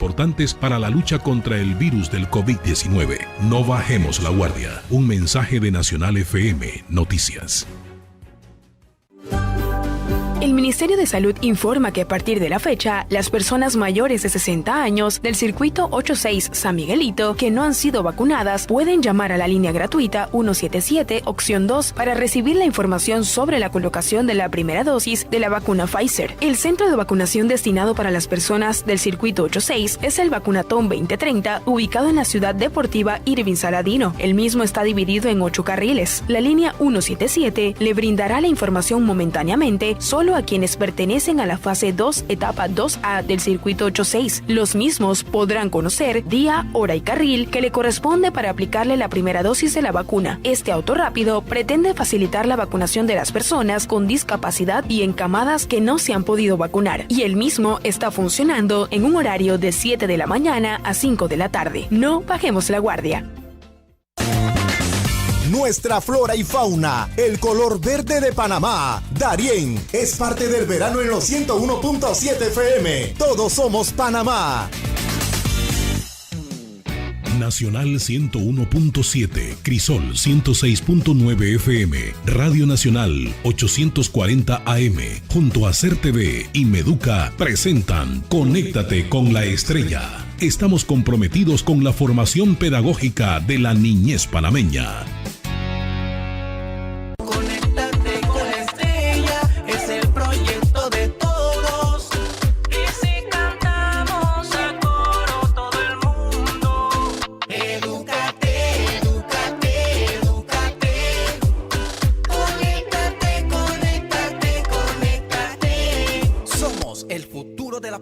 importantes para la lucha contra el virus del COVID-19. No bajemos la guardia. Un mensaje de Nacional FM Noticias. El Ministerio de Salud informa que a partir de la fecha, las personas mayores de 60 años del circuito 86 San Miguelito que no han sido vacunadas pueden llamar a la línea gratuita 177 opción 2 para recibir la información sobre la colocación de la primera dosis de la vacuna Pfizer. El centro de vacunación destinado para las personas del circuito 86 es el Vacunatón 2030, ubicado en la ciudad deportiva Irving Saladino. El mismo está dividido en 8 carriles. La línea 177 le brindará la información momentáneamente solo a quienes pertenecen a la fase 2, etapa 2A del circuito 86. Los mismos podrán conocer día, hora y carril que le corresponde para aplicarle la primera dosis de la vacuna. Este auto rápido pretende facilitar la vacunación de las personas con discapacidad y encamadas que no se han podido vacunar. Y el mismo está funcionando en un horario de 7 de la mañana a 5 de la tarde. No bajemos la guardia. Nuestra flora y fauna, el color verde de Panamá. Darién es parte del verano en los 101.7 FM. Todos somos Panamá. Nacional 101.7, Crisol 106.9 FM, Radio Nacional 840 AM, junto a CER TV y Meduca presentan Conéctate con la Estrella. Estamos comprometidos con la formación pedagógica de la niñez panameña.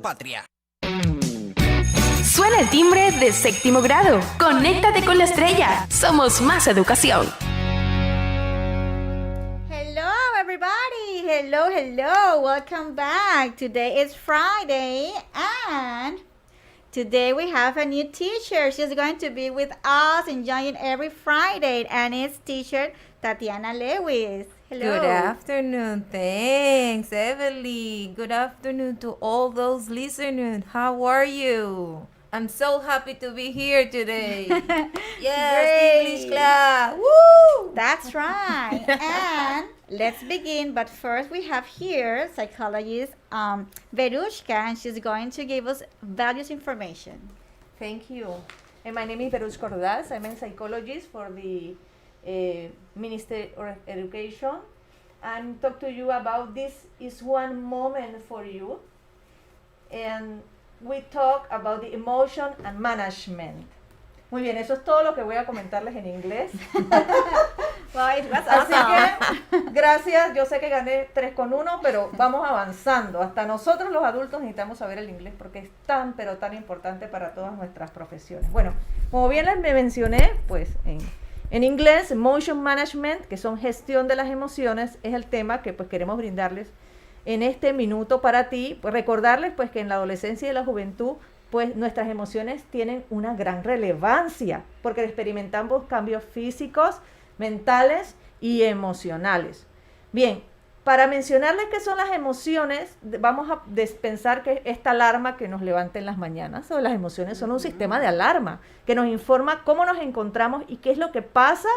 Patria. Suena el timbre de séptimo grado. Conéctate con la Estrella. Somos más educación. Hello everybody. Hello. Welcome back. Today is Friday and today we have a new teacher. She's going to be with us enjoying every Friday, and it's teacher Tatiana Lewis. Hello. Good afternoon. Thanks, Evelyn. Good afternoon to all those listeners. How are you? I'm so happy to be here today. Yes, Great. English class. Woo! That's right. And let's begin. But first, we have here psychologist Verushka, and she's going to give us values information. Thank you. And my name is Verushka Ordaz. I'm a psychologist for the Ministry of Education, and talk to you about this is one moment for you, and we talk about the emotion and management. Muy bien, eso es todo lo que voy a comentarles en inglés. Así que, gracias, yo sé que gané 3 con 1, pero vamos avanzando. Hasta nosotros los adultos necesitamos saber el inglés porque es tan, pero tan importante para todas nuestras profesiones. Bueno, como bien les mencioné, pues en inglés, emotion management, que son gestión de las emociones, es el tema que pues queremos brindarles en este minuto para ti. Pues recordarles pues que en la adolescencia y la juventud, pues nuestras emociones tienen una gran relevancia, porque experimentamos cambios físicos, mentales y emocionales. Bien, para mencionarles qué son las emociones, vamos a pensar que esta alarma que nos levanta en las mañanas, o las emociones son un sistema de alarma que nos informa cómo nos encontramos y qué es lo que pasa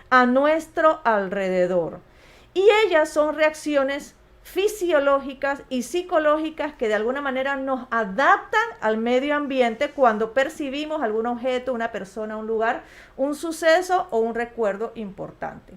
a nuestro alrededor. Y ellas son reacciones fisiológicas y psicológicas que de alguna manera nos adaptan al medio ambiente cuando percibimos algún objeto, una persona, un lugar, un suceso o un recuerdo importante.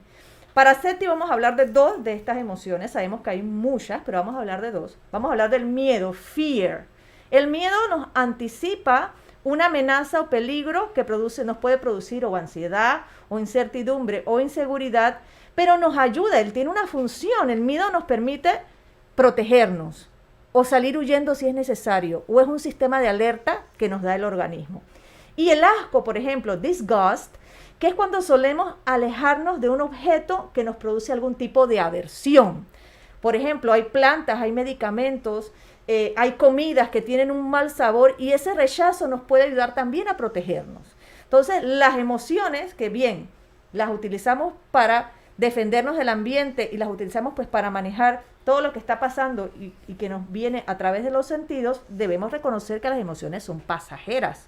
Para Seti vamos a hablar de 2 de estas emociones. Sabemos que hay muchas, pero vamos a hablar de 2. Vamos a hablar del miedo, fear. El miedo nos anticipa una amenaza o peligro que nos puede producir o ansiedad, o incertidumbre, o inseguridad, pero nos ayuda, él tiene una función. El miedo nos permite protegernos o salir huyendo si es necesario, o es un sistema de alerta que nos da el organismo. Y el asco, por ejemplo, disgust, que es cuando solemos alejarnos de un objeto que nos produce algún tipo de aversión. Por ejemplo, hay plantas, hay medicamentos, hay comidas que tienen un mal sabor, y ese rechazo nos puede ayudar también a protegernos. Entonces, las emociones, que bien, las utilizamos para defendernos del ambiente y las utilizamos pues para manejar todo lo que está pasando y que nos viene a través de los sentidos, debemos reconocer que las emociones son pasajeras,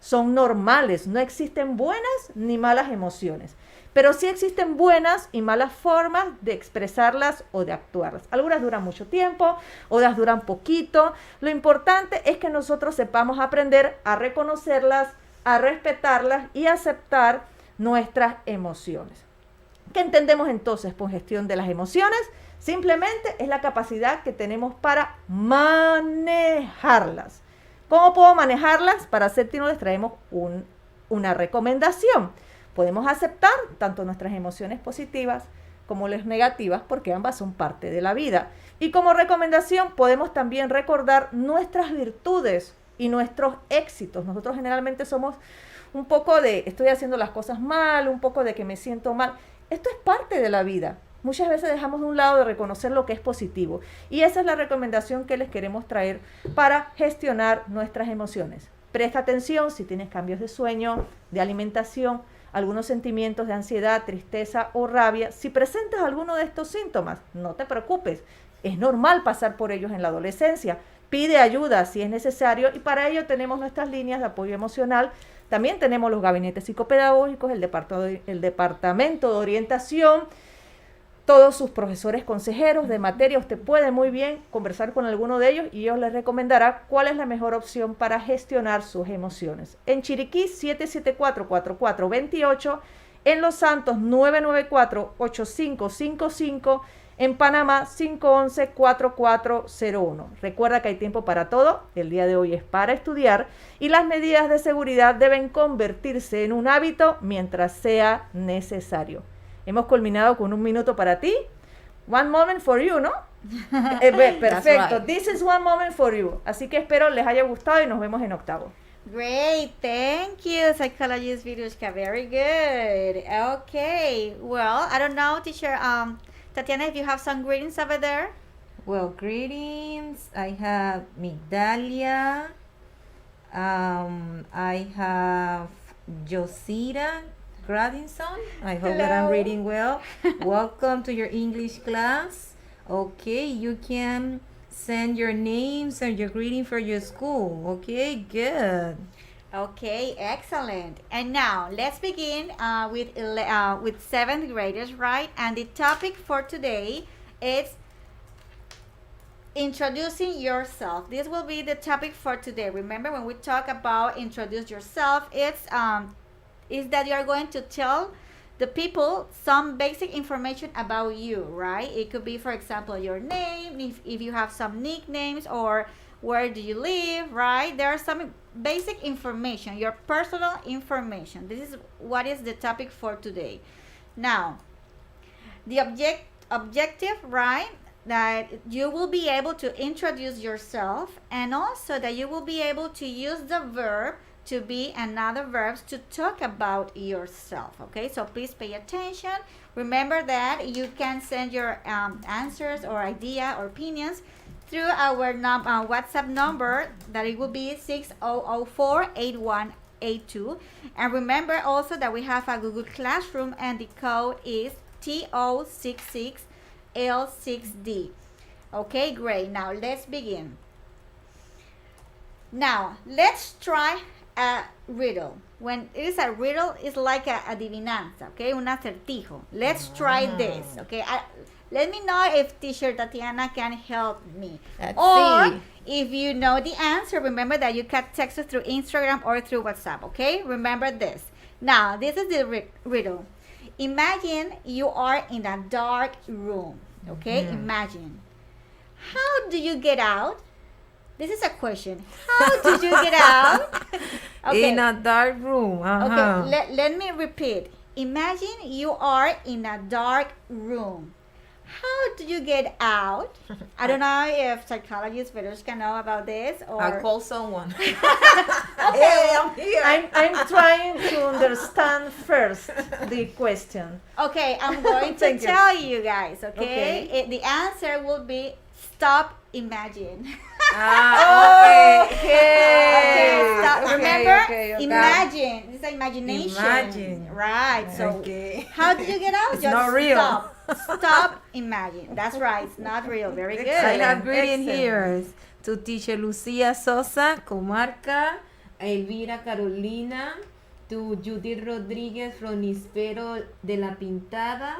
son normales, no existen buenas ni malas emociones, pero sí existen buenas y malas formas de expresarlas o de actuarlas. Algunas duran mucho tiempo, otras duran poquito. Lo importante es que nosotros sepamos aprender a reconocerlas, a respetarlas y aceptar nuestras emociones. ¿Qué entendemos entonces por gestión de las emociones? Simplemente es la capacidad que tenemos para manejarlas. ¿Cómo puedo manejarlas? Para hacértelo les traemos una recomendación. Podemos aceptar tanto nuestras emociones positivas como las negativas, porque ambas son parte de la vida. Y como recomendación podemos también recordar nuestras virtudes y nuestros éxitos. Nosotros generalmente somos un poco de estoy haciendo las cosas mal, un poco de que me siento mal. Esto es parte de la vida. Muchas veces dejamos de un lado de reconocer lo que es positivo. Y esa es la recomendación que les queremos traer para gestionar nuestras emociones. Presta atención si tienes cambios de sueño, de alimentación, algunos sentimientos de ansiedad, tristeza o rabia. Si presentas alguno de estos síntomas, no te preocupes. Es normal pasar por ellos en la adolescencia. Pide ayuda si es necesario y para ello tenemos nuestras líneas de apoyo emocional. También tenemos los gabinetes psicopedagógicos, el departamento de orientación, todos sus profesores consejeros de materia. Usted puede muy bien conversar con alguno de ellos y ellos les recomendará cuál es la mejor opción para gestionar sus emociones. En Chiriquí, 774-4428, en Los Santos, 994-8555, en Panamá, 511-4401. Recuerda que hay tiempo para todo, el día de hoy es para estudiar y las medidas de seguridad deben convertirse en un hábito mientras sea necesario. Hemos culminado con 1 minuto para ti. One moment for you, ¿no? Perfecto. Right. This is one moment for you. Así que espero les haya gustado y nos vemos en octavo. Great, thank you, psychologist Virushka. Very good. Okay, well, I don't know, teacher. Tatiana, if you have some greetings over there. Well, greetings. I have Migdalia. I have Josita Gradinson. I hope that I'm reading well. Welcome to your English class. Okay, you can send your names and your greeting for your school. Okay, good. Okay, excellent. And now let's begin with 7th graders, right? And the topic for today is introducing yourself. This will be the topic for today. Remember, when we talk about introduce yourself, it's is that you are going to tell the people some basic information about you, right? It could be, for example, your name, if you have some nicknames, or where do you live, right? There are some basic information, your personal information. This is what is the topic for today. Now, the objective, right? That you will be able to introduce yourself, and also that you will be able to use the verb to be and other verbs to talk about yourself. Okay, so please pay attention. Remember that you can send your answers or idea or opinions through our WhatsApp number, that it will be 6004-8182. And remember also that we have a Google Classroom and the code is TO66L6D. Okay, great. Now let's begin. Now let's try a riddle. When it is a riddle, it's like a adivinanza, okay? Un acertijo. Let's try this, okay? Let me know if teacher Tatiana can help me. Let's or see. if you know the answer, remember that you can text us through Instagram or through WhatsApp, okay? Remember this. Now, this is the riddle. Imagine you are in a dark room, okay? Imagine. How do you get out? This is a question. How did you get out? Okay. In a dark room. Okay, let me repeat. Imagine you are in a dark room. How do you get out? I don't know if psychologists can know about this, or I'll call someone. okay. Hey, I'm here. I'm trying to understand first the question. Okay, I'm going to Thank you. tell you guys, okay? Okay. The answer will be stop imagine. Okay. Okay, stop. Okay, Remember, Okay, okay. Imagine. This is imagination. Imagine. Right. So Okay. how did you get out? It's Just not real. Stop. Stop. Imagine. That's right. It's not real. Very good. I have greeting Excellent. here to teacher Lucia Sosa, Comarca, Elvira Carolina, to Judith Rodriguez from Nispero de la Pintada.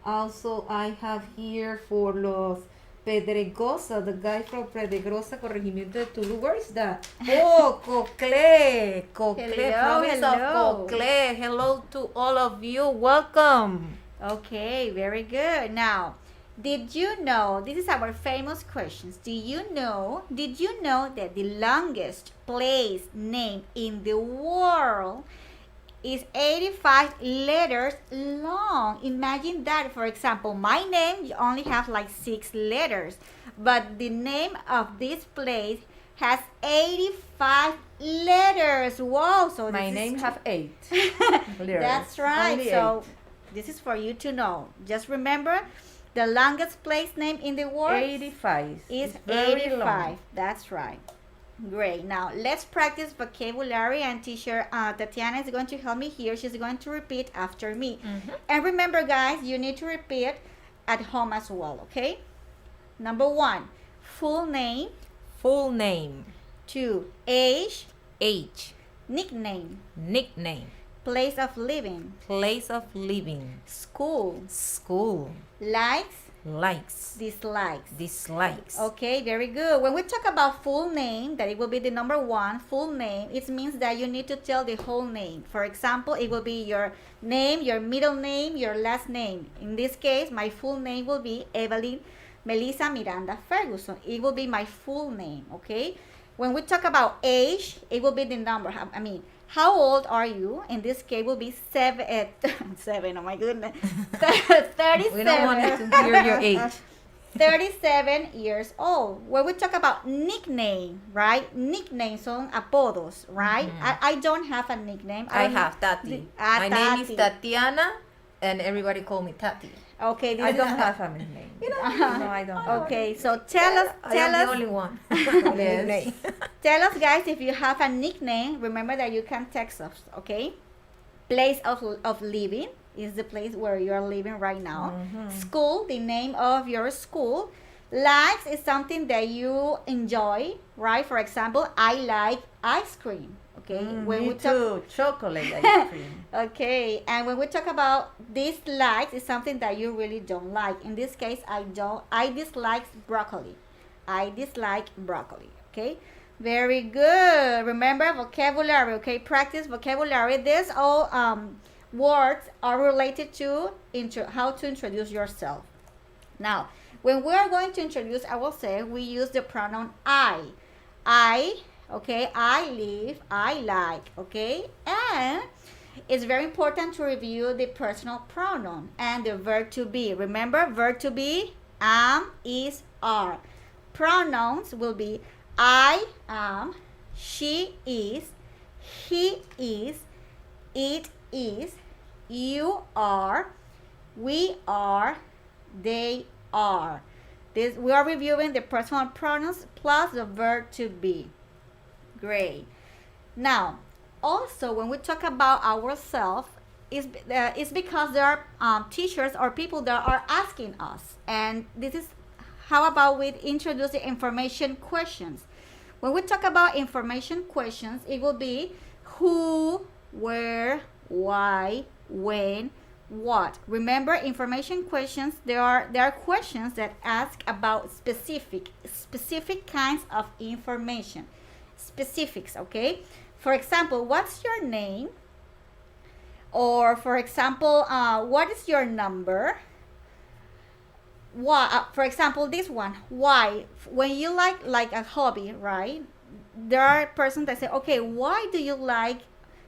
Also, I have here for Los Pedregosa, the guy from Pedregosa, Corregimiento de Tulu. Where is that? Oh, Cocle, province hello. of Cocle. Hello to all of you. Welcome. Okay, very good. Now, did you know, this is our famous questions. Did you know that the longest place name in the world is 85 letters long? Imagine that. For example, my name, you only have like 6 letters, but the name of this place has 85 letters. Wow. So My this name is have 8 letters. That's right. Only So this is for you to know. Just remember, the longest place name in the world 85 is It's very 85. long. That's right. Great. Now let's practice vocabulary, and teacher Tatiana is going to help me here. She's going to repeat after me. And remember, guys, you need to repeat at home as well, okay? Number 1, full name. Full name, 2, age. age, Nickname. nickname, Place of living. place of living, School. school, Likes. likes, Dislikes. dislikes. Okay, very good. When we talk about full name, that it will be the number 1, full name, it means that you need to tell the whole name. For example, it will be your name, your middle name, your last name. In this case, my full name will be Evelyn Melissa Miranda Ferguson. It will be my full name, okay? When we talk about age, it will be the number. How old are you? In this case, will be 7, oh my goodness, 37. We don't want to hear your age. 37 years old. When we talk about nickname, right? Nicknames son apodos, right? I don't have a nickname. I don't have Tati. Ah, My name is Tati. Tatiana, and everybody call me Tati. Okay, this I is don't have a nickname. No, I don't. Okay, so tell us, I am the only one. Yes. tell us, guys, if you have a nickname. Remember that you can text us, okay? Place of living is the place where you are living right now. School, the name of your school. Likes is something that you enjoy, right? For example, I like ice cream. Okay, when Me we talk, too. Chocolate ice cream. okay, and when we talk about dislikes, it's something that you really don't like. In this case, I dislike broccoli. I dislike broccoli. Okay, very good. Remember vocabulary. Okay, practice vocabulary. These all words are related to how to introduce yourself. Now, when we are going to introduce ourselves, we use the pronoun I. Okay, I live, I like, okay? And it's very important to review the personal pronoun and the verb to be. Remember, verb to be, am, is, are. Pronouns will be I am, she is, he is, it is, you are, we are, they are. We are reviewing the personal pronouns plus the verb to be. Great. Now, also when we talk about ourselves, it's because there are teachers or people that are asking us. And this is how about we introduce the information questions. When we talk about information questions, it will be who, where, why, when, what. Remember, information questions, there are questions that ask about specific kinds of information. Specifics, okay? For example, what's your name? Or for example, what is your number? Why? For example, this one. Why? When you like a hobby, right? There are persons that say, okay, why do you like,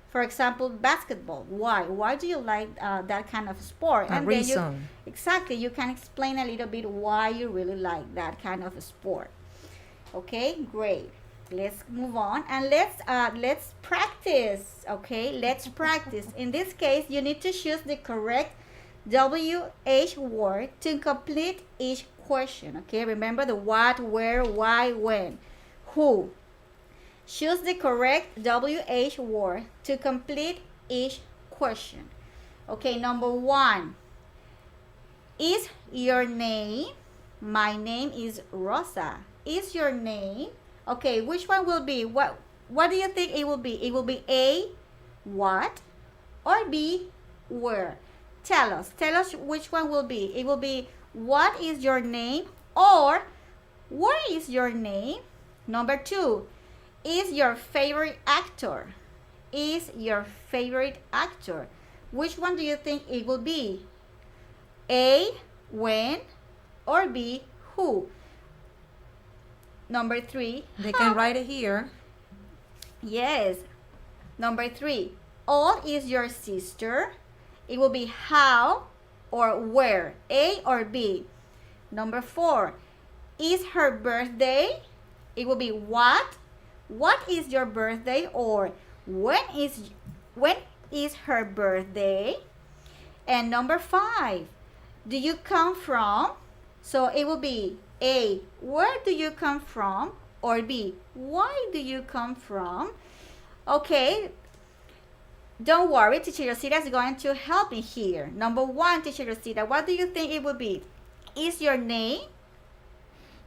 for example, basketball? Why? Why do you like that kind of sport? A reason. Exactly. You can explain a little bit why you really like that kind of sport. Okay, great. Let's move on and let's practice. Okay, let's practice. In this case, you need to choose the correct WH word to complete each question. Okay, remember the what, where, why, when, who. Choose the correct WH word to complete each question. Okay, number 1. Is your name? My name is Rosa. Is your name? Okay, which one will be? What do you think it will be? It will be A, what, or B, where? Tell us which one will be. It will be what is your name or where is your name? Number 2, is your favorite actor? Is your favorite actor? Which one do you think it will be? A, when, or B, who? Number 3. They can write it here. Yes. Number 3. Old is your sister? It will be how or where? A or B? Number 4. Is her birthday? It will be what? What is your birthday? Or when is her birthday? And number 5. Do you come from? So it will be A, where do you come from? Or B, why do you come from? Okay, don't worry, Teacher Rosita is going to help me here. Number 1, Teacher Rosita, what do you think it will be? Is your name?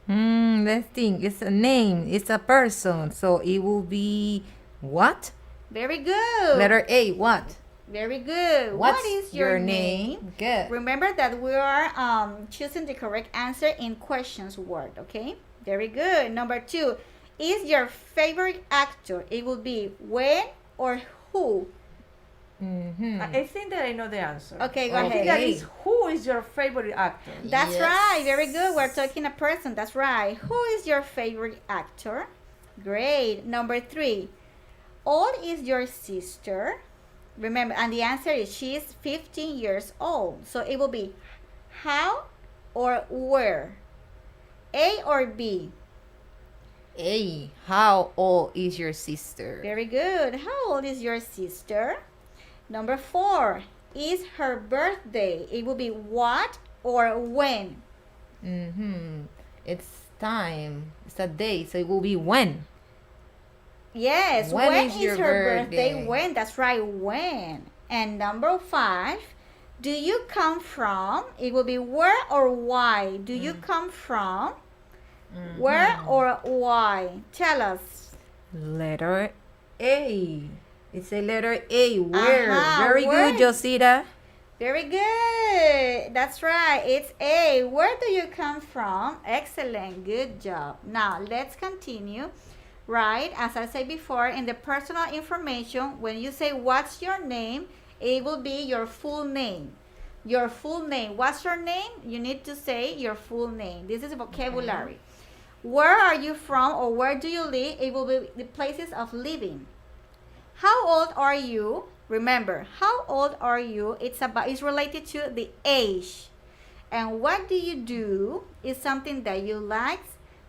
Let's think. It's a name. It's a person. So it will be what? Very good. Letter A, what? Very good. What's what is your name? Good. Remember that we are choosing the correct answer in questions word, okay? Very good. Number 2, is your favorite actor? It will be when or who? I think that I know the answer. Okay, go I think that ahead. is who is your favorite actor? That's Yes. right. Very good. We're talking a person. That's right. Who is your favorite actor? Great. Number 3, old is your sister? Remember, and the answer is she is 15 years old. So it will be how or where? A or B? A, how old is your sister? Very good. How old is your sister? Number 4, is her birthday? It will be what or when? It's time. It's a day. So it will be when. Yes, When when is is your her birthday? birthday? When? That's right, when. And number 5, do you come from? It will be where or why? Do you come from? Where or why? Tell us. Letter A. It's a letter A. Where? Uh-huh, Very where? good, Josita. Very good. That's right. It's A. Where do you come from? Excellent. Good job. Now, let's continue. Right, as I said before, in the personal information, when you say what's your name, it will be your full name. Your full name. What's your name? You need to say your full name. This is vocabulary. Where are you from or where do you live? It will be the places of living. How old are you? Remember, how old are you? It's related to the age. And what do you do is something that you like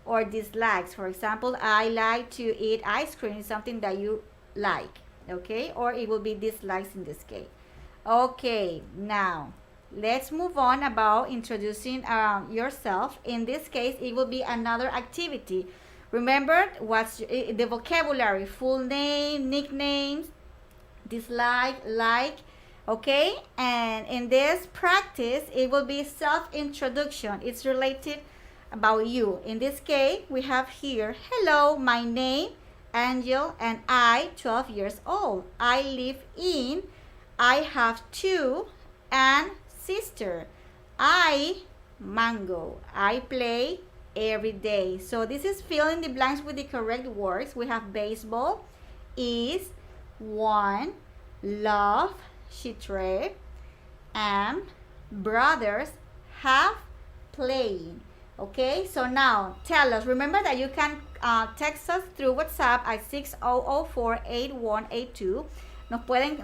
or dislikes. For example, I like to eat ice cream, is something that you like, okay? Or it will be dislikes in this case. Okay, now let's move on about introducing yourself. In this case, it will be another activity. Remember what's the vocabulary: full name, nicknames, dislike, like, okay? And in this practice, it will be self-introduction. It's related about you. In this case, we have here, hello, my name, Angel, and I, 12 years old. I live in, I have 2, and sister. I, Mango. I play every day. So this is fill in the blanks with the correct words. We have baseball, is, one, love, she trade, am, brothers, have, playing. Okay, so now tell us. Remember that you can text us through WhatsApp at 6004-8182. Nos pueden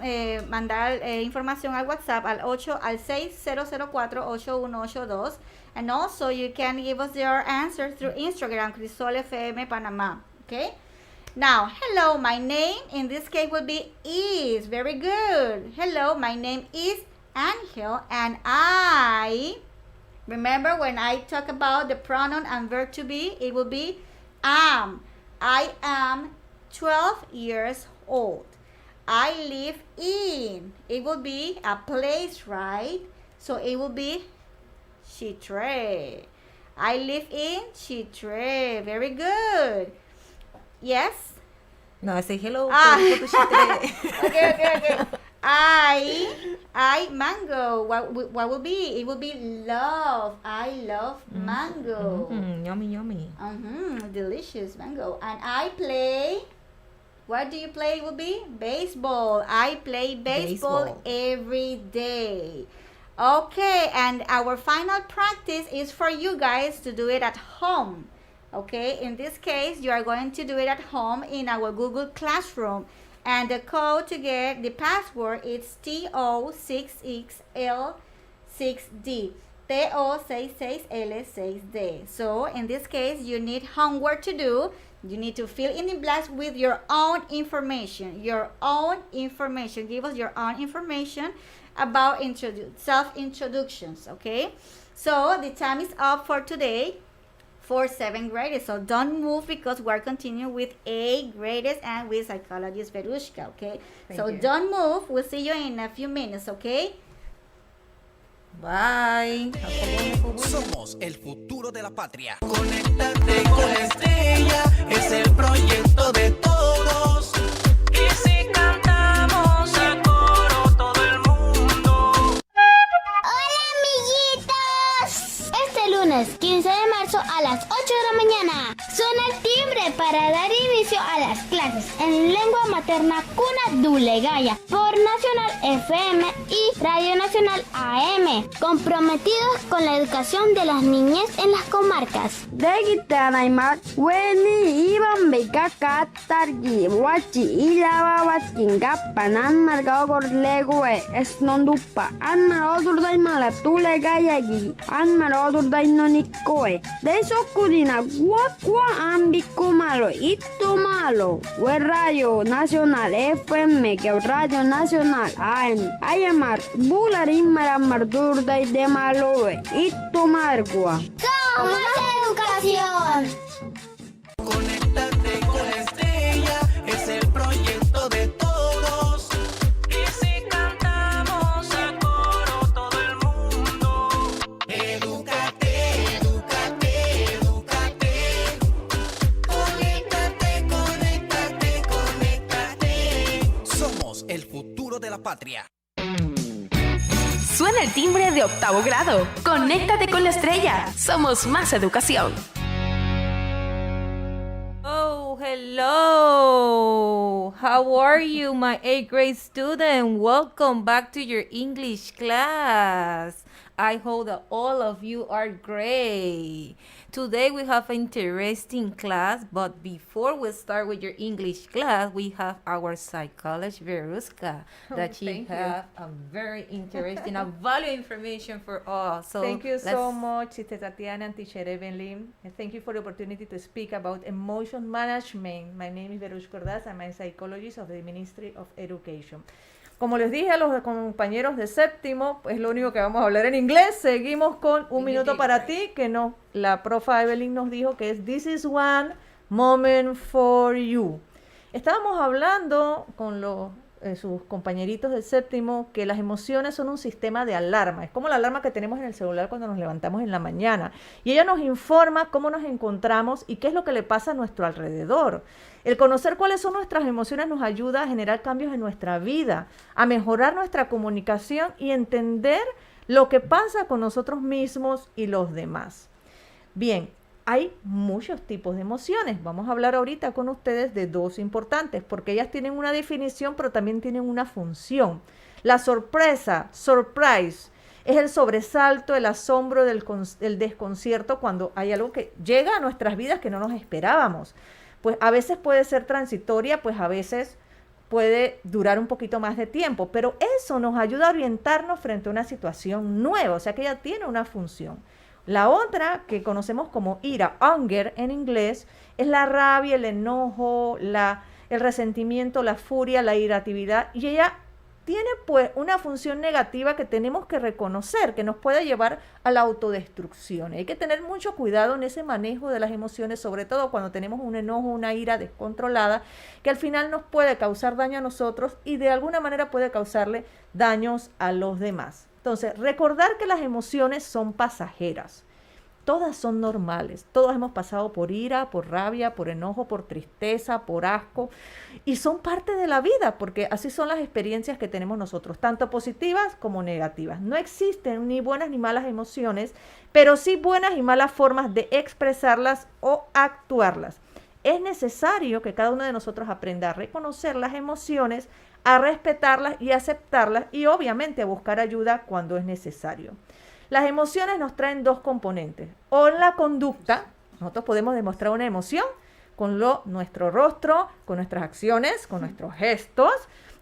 mandar información al WhatsApp al 6004-8182. And also you can give us your answer through Instagram, Crisol FM Panamá. Okay, now hello, my name in this case would be is. Very good. Hello, my name is Angel, and I, remember when I talk about the pronoun and verb to be, it will be am. I am 12 years old. I live in. It will be a place, right? So it will be Chitre. I live in Chitre. Very good. Yes? No, I say hello. Okay. I mango. What will be? It will be love. I love mango. Yummy. Delicious mango. And I play. What do you play? It will be baseball. I play baseball every day. Okay, and our final practice is for you guys to do it at home. Okay, in this case, you are going to do it at home in our Google Classroom. And the code to get the password is TO66L6D. TO66L6D. So, in this case, you need homework to do. You need to fill in the blanks with your own information. Give us your own information about self-introductions, okay? So, the time is up for today for 7th graders. So, don't move because we're continuing with 8th graders and with psychologist Verushka, okay? Thank you. Don't move. We'll see you in a few minutes, okay? Bye. Somos el futuro de la patria. Conéctate con la estrella, es el proyecto de todos. Y si cantamos a coro todo el mundo. ¡Hola, amiguitos! Este lunes 15 de marzo a las 8 de la mañana suena el timbre para dar inicio a las clases en lengua materna Cuna Dulegaya por Nacional FM y Radio Nacional AM, comprometidos con la educación de las niñas en las comarcas. Degitanaimat, Weni, Iban Beka Katargi, Wachi, Ilava, Watkinga, Panan, Margao, Gorlegue, Esnondupa, An Marodur Daimala, Tulegayagi, An Marodur Dainonicoe, de Socurina, Guacua, Ambico Malo, Ito Malo, We Radio Nacional FM, que Radio Nacional AM, Ayamar, Bularim Maramardur de Maloe, Ito Margua. ¡Somos educación! Conéctate con la estrella, es el proyecto de todos. Y si cantamos a coro todo el mundo. Edúcate. Conéctate. Somos el futuro de la patria. Suena el timbre de 8º grado. Conéctate con la estrella. Somos más educación. Oh, hello. How are you, my 8th grade student? Welcome back to your English class. I hope that all of you are great. Today we have an interesting class, but before we start with your English class, we have our psychologist Verushka, that she have a very interesting, a value information for us. So thank you so much, Sister Tatiana and Teacher Evelyn. And thank you for the opportunity to speak about emotion management. My name is Verushka Ordaz. I'm a psychologist of the Ministry of Education. Como les dije a los compañeros de séptimo, pues lo único que vamos a hablar en inglés. Seguimos con un minuto para ti, que no, la profa Evelyn nos dijo que es This is one moment for you. Estábamos hablando con sus compañeritos del séptimo que las emociones son un sistema de alarma. Es como la alarma que tenemos en el celular cuando nos levantamos en la mañana. Y ella nos informa cómo nos encontramos y qué es lo que le pasa a nuestro alrededor. El conocer cuáles son nuestras emociones nos ayuda a generar cambios en nuestra vida, a mejorar nuestra comunicación y entender lo que pasa con nosotros mismos y los demás. Bien, hay muchos tipos de emociones. Vamos a hablar ahorita con ustedes de dos importantes, porque ellas tienen una definición, pero también tienen una función. La sorpresa, surprise, es el sobresalto, el asombro, el desconcierto cuando hay algo que llega a nuestras vidas que no nos esperábamos. Pues a veces puede ser transitoria, pues a veces puede durar un poquito más de tiempo, pero eso nos ayuda a orientarnos frente a una situación nueva, o sea que ella tiene una función. La otra, que conocemos como ira, anger en inglés, es la rabia, el enojo, el resentimiento, la furia, la irritabilidad, y ella tiene pues una función negativa que tenemos que reconocer, que nos puede llevar a la autodestrucción. Hay que tener mucho cuidado en ese manejo de las emociones, sobre todo cuando tenemos un enojo, una ira descontrolada, que al final nos puede causar daño a nosotros y de alguna manera puede causarle daños a los demás. Entonces, recordar que las emociones son pasajeras. Todas son normales, todos hemos pasado por ira, por rabia, por enojo, por tristeza, por asco, y son parte de la vida, porque así son las experiencias que tenemos nosotros, tanto positivas como negativas. No existen ni buenas ni malas emociones, pero sí buenas y malas formas de expresarlas o actuarlas. Es necesario que cada uno de nosotros aprenda a reconocer las emociones, a respetarlas y aceptarlas, y obviamente a buscar ayuda cuando es necesario. Las emociones nos traen dos componentes. O en la conducta, nosotros podemos demostrar una emoción con nuestro rostro, con nuestras acciones, con nuestros gestos,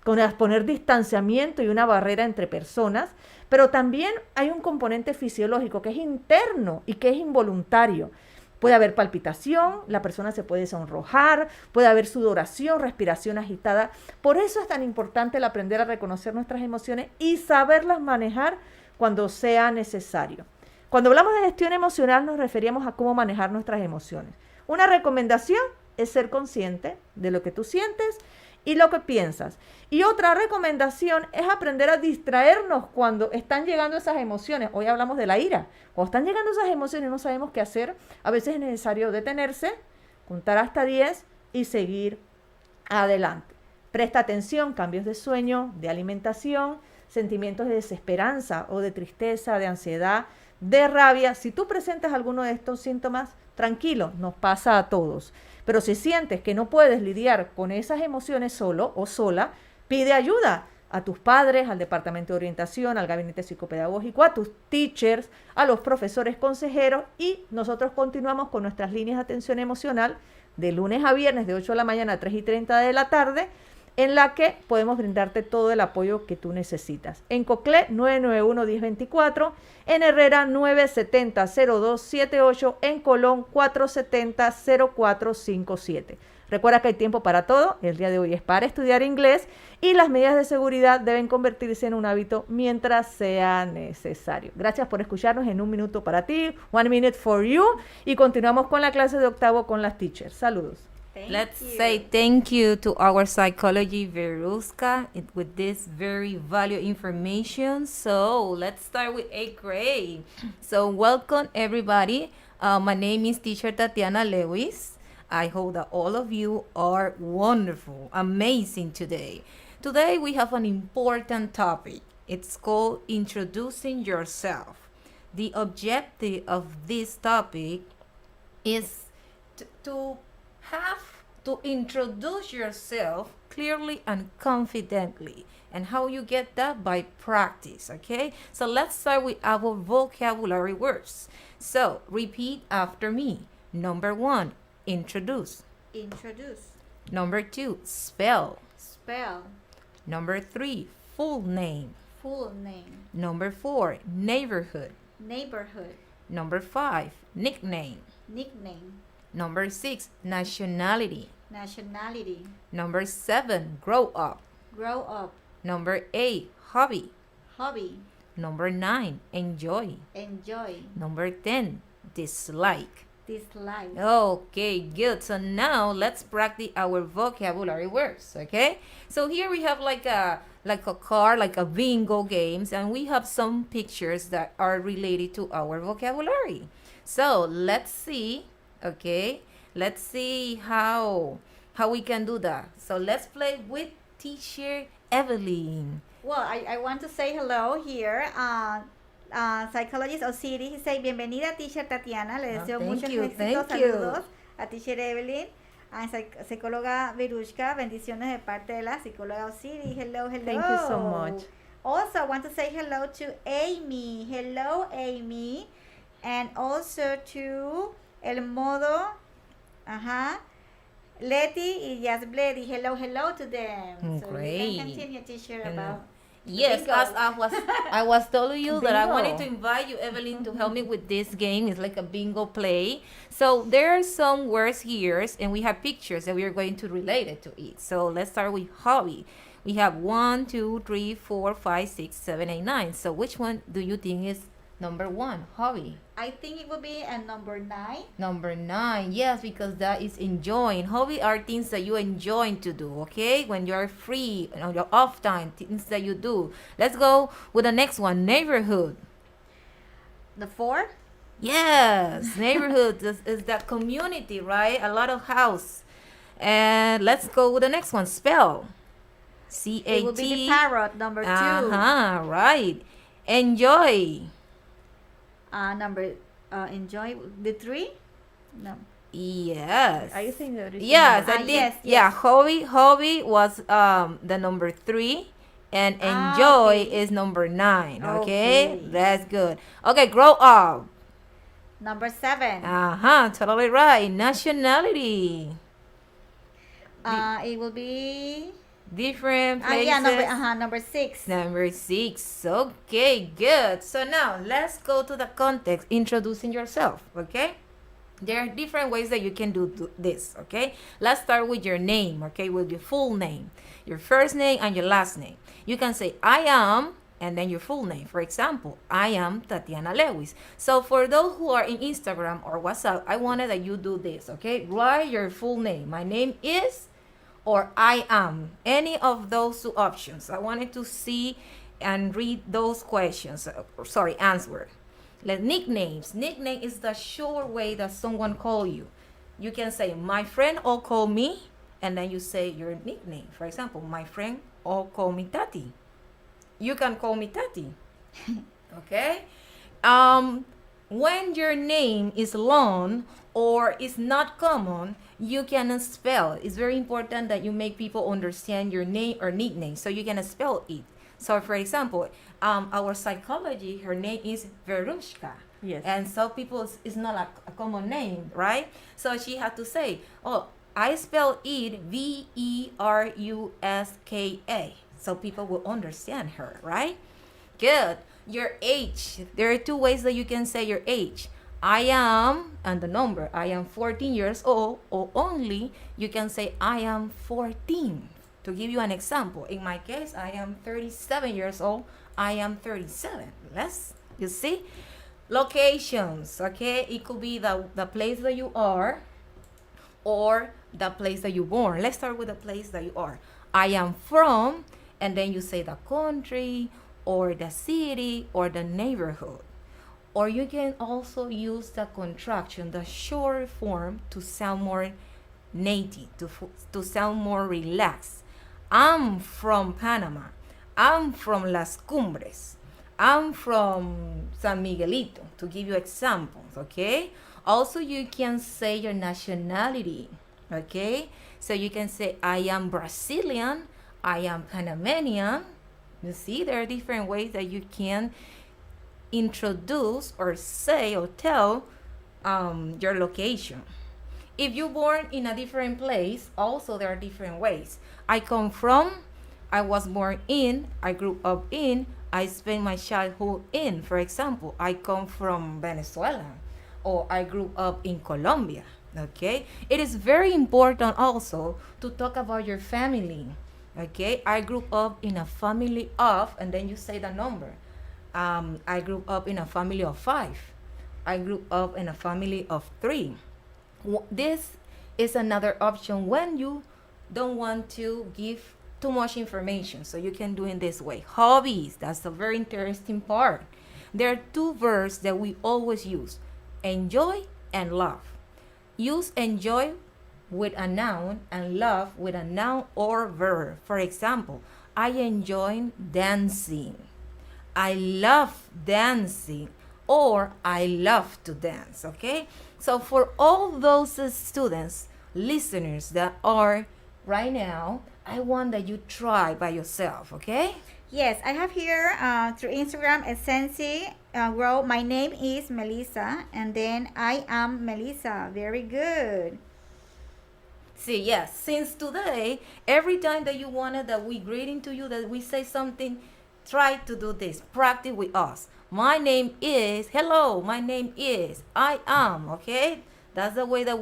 con poner distanciamiento y una barrera entre personas, pero también hay un componente fisiológico que es interno y que es involuntario. Puede haber palpitación, la persona se puede sonrojar, puede haber sudoración, respiración agitada. Por eso es tan importante el aprender a reconocer nuestras emociones y saberlas manejar cuando sea necesario. Cuando hablamos de gestión emocional nos referíamos a cómo manejar nuestras emociones. Una recomendación es ser consciente de lo que tú sientes y lo que piensas. Y otra recomendación es aprender a distraernos cuando están llegando esas emociones. Hoy hablamos de la ira. Cuando están llegando esas emociones y no sabemos qué hacer, a veces es necesario detenerse, contar hasta 10 y seguir adelante. Presta atención, cambios de sueño, de alimentación, sentimientos de desesperanza o de tristeza, de ansiedad, de rabia. Si tú presentas alguno de estos síntomas, tranquilo, nos pasa a todos. Pero si sientes que no puedes lidiar con esas emociones solo o sola, pide ayuda a tus padres, al departamento de orientación, al gabinete psicopedagógico, a tus teachers, a los profesores consejeros, y nosotros continuamos con nuestras líneas de atención emocional de lunes a viernes de 8 de la mañana a 3:30 de la tarde, en la que podemos brindarte todo el apoyo que tú necesitas. En Coclé 991-1024, en Herrera 970-0278, en Colón 470-0457. Recuerda que hay tiempo para todo, el día de hoy es para estudiar inglés y las medidas de seguridad deben convertirse en un hábito mientras sea necesario. Gracias por escucharnos en Un Minuto para Ti, 1 Minute for You, y continuamos con la clase de octavo con las teachers. Saludos. Let's say thank you to our psychology Veruska with this very valuable information. So let's start with 8th grade. So welcome everybody. My name is teacher Tatiana Lewis. I hope that all of you are wonderful, amazing today. Today we have an important topic. It's called introducing yourself. The objective of this topic is to have to introduce yourself clearly and confidently. And how you get that? By practice, okay? So let's start with our vocabulary words. So repeat after me. Number 1, introduce. Introduce. Number 2, spell. Spell. Number 3, full name. Full name. Number 4, neighborhood. Neighborhood. Number 5, nickname. Nickname. Number 6, nationality. Nationality. Number 7, grow up. Grow up. Number 8, hobby. Hobby. Number 9, enjoy. Enjoy. Number 10, dislike. Dislike. Okay, good. So now let's practice our vocabulary words, okay? So here we have like a card, like a bingo games, and we have some pictures that are related to our vocabulary. So let's see, okay? Let's see how we can do that. So let's play with teacher Evelyn. Well, I want to say hello here. Psychologist Osiris, he say, bienvenida teacher Tatiana, le deseo muchos éxitos, saludos a teacher Evelyn, a psicóloga Verushka, bendiciones de parte de la psicóloga Osiris. Hello, hello. Thank you so much. Also, I want to say hello to Amy. Hello, Amy. And also to El Modo, Letty y Yasbledi. Hello, hello to them. So great. you can continue, teacher, about yes, bingo. as I was telling you that I Bingo. wanted to invite you, Evelyn, to help me with this game. It's like a bingo play. So there are some words here, and we have pictures that we are going to relate it to it. So let's start with hobby. We have 1, 2, 3, 4, 5, 6, 7, 8, 9. So which one do you think is number 1? Hobby. I think it will be at number 9. Number 9, yes, because that is enjoying. Hobby are things that you enjoy to do, okay? When you're free, on your off time, things that you do. Let's go with the next one, neighborhood. The 4? Yes, neighborhood is that community, right? A lot of house. And let's go with the next one, spell. C-A-T. It will be the parrot, number 2. Right. Enjoy. Enjoy the 3? No. Yes. Are you saying that? Yes, I think. Yes, Yeah, yes. hobby was the number 3, and enjoy okay. is number 9. Okay? Okay. That's good. Okay, grow up. Number 7. Totally right. Nationality. It will be Different places. number 6. Number 6. Okay, good. So now let's go to the context, introducing yourself. Okay, there are different ways that you can do this. Okay, let's start with your name. Okay, with your full name, your first name and your last name. You can say I am and then your full name. For example, I am Tatiana Lewis. So for those who are in Instagram or WhatsApp, I wanted that you do this. Okay, write your full name. My name is, or I am, any of those 2 options. I wanted to see and read those questions. Answer. Nicknames. Nickname is the short way that someone call you. You can say, my friend all call me, and then you say your nickname. For example, my friend all call me Tati. You can call me Tati. Okay? When your name is long or is not common, you can spell. It's very important that you make people understand your name or nickname, so you can spell it. So for example, our psychology, her name is Verushka. Yes. And so people, it's not a common name, right? So she had to say, oh, I spell it Veruska. So people will understand her, right? Good. Your age. There are 2 ways that you can say your age. I am, and the number, I am 14 years old, or only you can say I am 14. To give you an example, in my case, I am 37 years old, I am 37. You see? Locations, okay? It could be the place that you are or the place that you're born. Let's start with the place that you are. I am from, and then you say the country or the city or the neighborhood. Or you can also use the contraction, the short form, to sound more native, to sound more relaxed. I'm from Panama. I'm from Las Cumbres. I'm from San Miguelito, to give you examples, okay? Also, you can say your nationality, okay? So you can say, I am Brazilian, I am Panamanian. You see, there are different ways that you can introduce or say or tell your location. If you're born in a different place, also there are different ways. I come from, I was born in, I grew up in, I spent my childhood in. For example, I come from Venezuela, or I grew up in Colombia. Okay, it is very important also to talk about your family. Okay, I grew up in a family of, and then you say the number. I grew up in a family of 5. I grew up in a family of 3. This is another option when you don't want to give too much information, so you can do it this way. Hobbies, that's a very interesting part. There are 2 verbs that we always use, enjoy and love. Use enjoy with a noun and love with a noun or verb. For example, I enjoy dancing. I love dancing, or I love to dance, okay? So for all those students, listeners that are right now, I want that you try by yourself, okay? Yes, I have here through Instagram, Essensi wrote, my name is Melissa, and then I am Melissa. Very good. See, yes, since today, every time that you wanted that we greeting to you, that we say something, try to do this. Practice with us. My name is, hello, my name is, I am, okay? That's the way that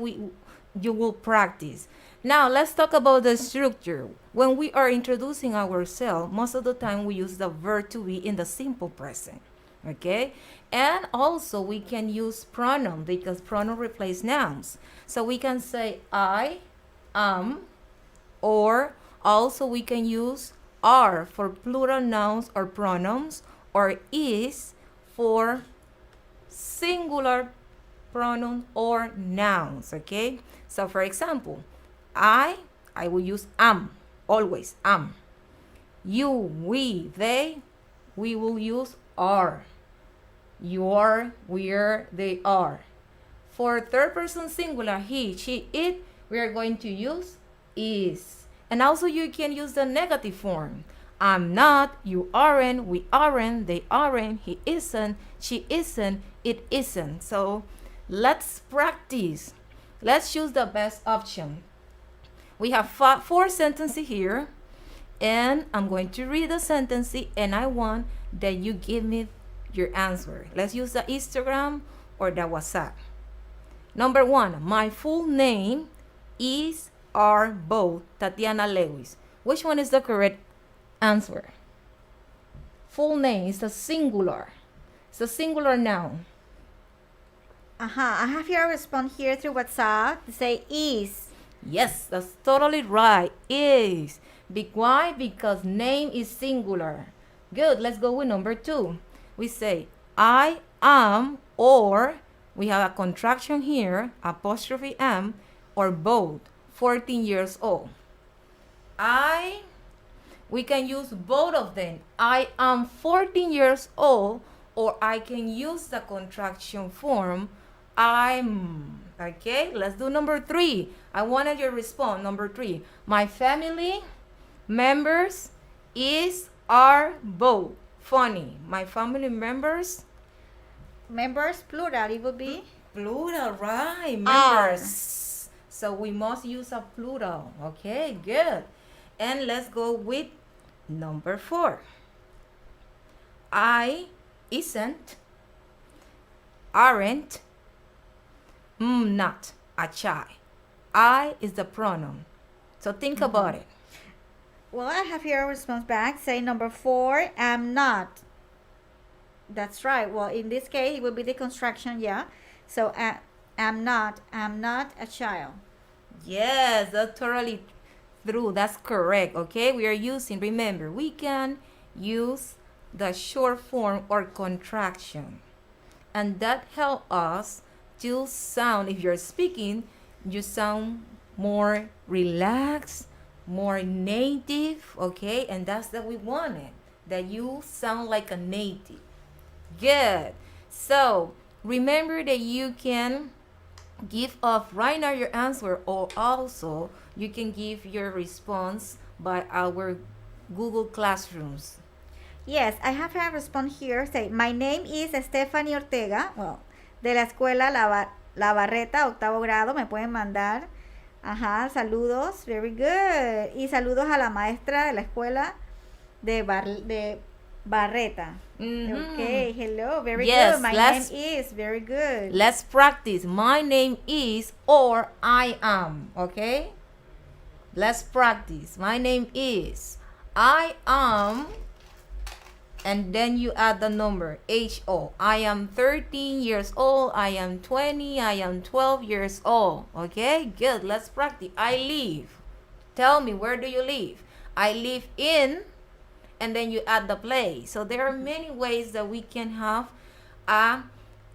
you will practice. Now, let's talk about the structure. When we are introducing ourselves, most of the time we use the verb to be in the simple present. Okay? And also we can use pronoun because pronoun replace nouns. So we can say I am, or also we can use are for plural nouns or pronouns, or is for singular pronoun or nouns. Okay? So for example, I will use am, always am. You, we, they, we will use are. Your, we're, they are. For third person singular, he, she, it, we are going to use is. And also you can use the negative form. I'm not, you aren't, we aren't, they aren't, he isn't, she isn't, it isn't. So let's practice. Let's choose the best option. We have 4 sentences here, and I'm going to read the sentence, and I want that you give me your answer. Let's use the Instagram or the WhatsApp. Number 1, my full name is are both Tatiana Lewis. Which one is the correct answer? Full name is a singular. It's a singular noun. I have your response here through WhatsApp. They say is. Yes, that's totally right. Is. Why? Because name is singular. Good. Let's go with number 2. We say I am, or we have a contraction here, apostrophe am, or both, 14 years old. We can use both of them. I am 14 years old, or I can use the contraction form I'm. Okay, let's do number 3. I wanted your response. Number 3. My family members are both. Funny. My family members. Members, plural, it would be? Plural, right. Members. So we must use a plural. Okay, good. And let's go with number 4. I isn't, aren't, not a child. I is the pronoun. So think about it. Well, I have here a response back. Say number 4, am not. That's right. Well, in this case, it would be the construction, yeah. So, am not a child. Yes, that's totally true. That's correct. Okay, we are using, remember, we can use the short form or contraction. And that helps us to sound, if you're speaking, you sound more relaxed, more native, okay? And that's that we wanted, that you sound like a native. Good. So remember that you can give off right now your answer, or also you can give your response by our Google Classrooms. Yes, I have a response here. Say, my name is Stephanie Ortega. Well, de la escuela La Barreta, 8º grado. Me pueden mandar. Ajá, saludos. Very good. Y saludos a la maestra de la escuela de Barreta. Okay, hello. Very good. My name is. Very good. Let's practice. My name is, or I am. Okay? Let's practice. My name is. I am. And then you add the number, H-O. I am 13 years old. I am 20. I am 12 years old. Okay, good. Let's practice. I live. Tell me, where do you live? I live in, and then you add the place. So there are many ways that we can have a